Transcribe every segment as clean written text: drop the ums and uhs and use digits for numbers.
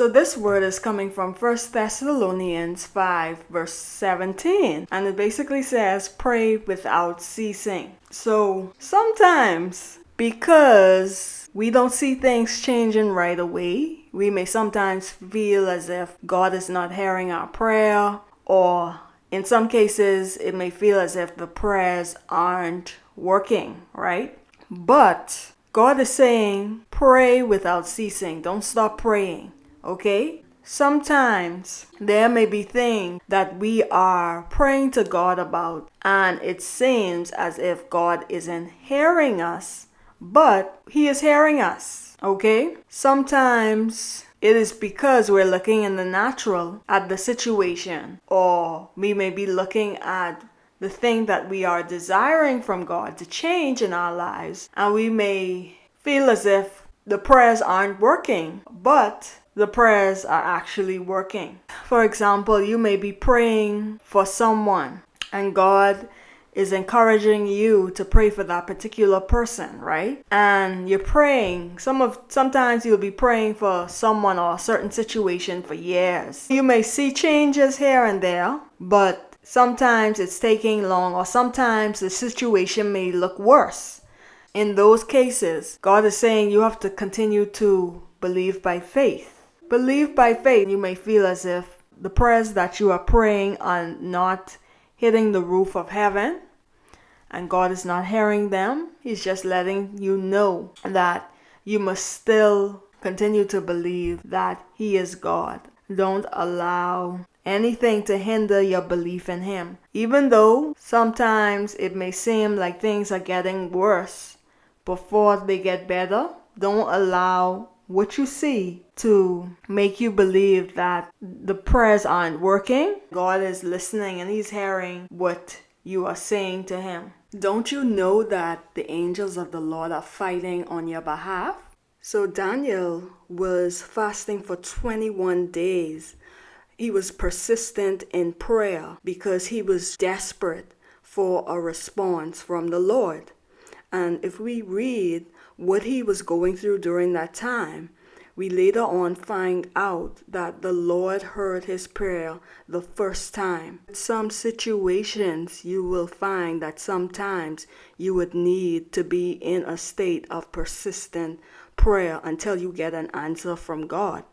So this word is coming from 1 Thessalonians 5 verse 17. And it basically says, pray without ceasing. So sometimes, because we don't see things changing right away, we may sometimes feel as if God is not hearing our prayer, or in some cases, it may feel as if the prayers aren't working, right? But God is saying, pray without ceasing. Don't stop praying. Okay? Sometimes there may be things that we are praying to God about, and it seems as if God isn't hearing us, but He is hearing us. Okay? Sometimes it is because we're looking in the natural at the situation, or we may be looking at the thing that we are desiring from God to change in our lives, and we may feel as if the prayers aren't working, but the prayers are actually working. For example, you may be praying for someone, and God is encouraging you to pray for that particular person, right? And you're praying. Sometimes you'll be praying for someone or a certain situation for years. You may see changes here and there, but sometimes it's taking long, or sometimes the situation may look worse. In those cases, God is saying you have to continue to believe by faith. Believe by faith. You may feel as if the prayers that you are praying are not hitting the roof of heaven, and God is not hearing them. He's just letting you know that you must still continue to believe that He is God. Don't allow anything to hinder your belief in Him. Even though sometimes it may seem like things are getting worse before they get better, don't allow what you see to make you believe that the prayers aren't working. God is listening and He's hearing what you are saying to Him. Don't you know that the angels of the Lord are fighting on your behalf? So Daniel was fasting for 21 days. He was persistent in prayer because he was desperate for a response from the Lord. And if we read what he was going through during that time, we later on find out that the Lord heard his prayer the first time. In some situations, you will find that sometimes you would need to be in a state of persistent prayer until you get an answer from God,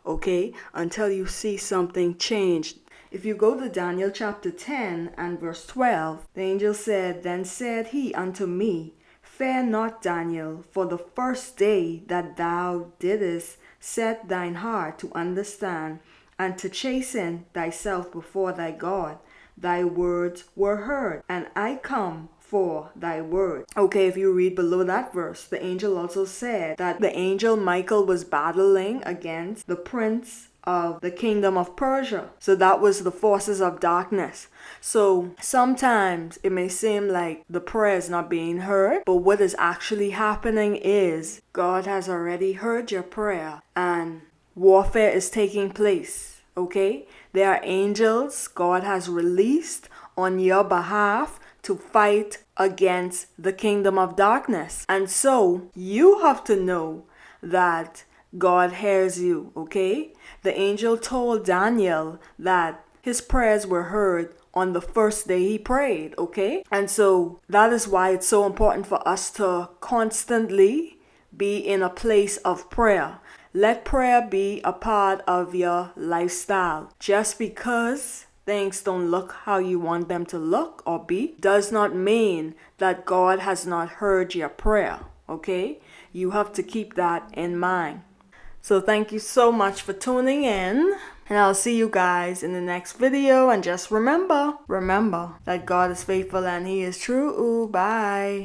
okay? Until you see something change. If you go to Daniel chapter 10 and verse 12, the angel said, Then said he unto me, Fear not, Daniel, for the first day that thou didst set thine heart to understand and to chasten thyself before thy God, thy words were heard, and I come for thy word. Okay, if you read below that verse, the angel also said that the angel Michael was battling against the prince of the kingdom of Persia. So that was the forces of darkness. So sometimes it may seem like the prayer is not being heard, but what is actually happening is God has already heard your prayer and warfare is taking place. Okay? There are angels God has released on your behalf to fight against the kingdom of darkness. And so you have to know that God hears you, okay? The angel told Daniel that his prayers were heard on the first day he prayed, okay? And so that is why it's so important for us to constantly be in a place of prayer. Let prayer be a part of your lifestyle. Just because things don't look how you want them to look or be does not mean that God has not heard your prayer, okay? You have to keep that in mind. So thank you so much for tuning in, and I'll see you guys in the next video. And just remember that God is faithful and He is true. Bye.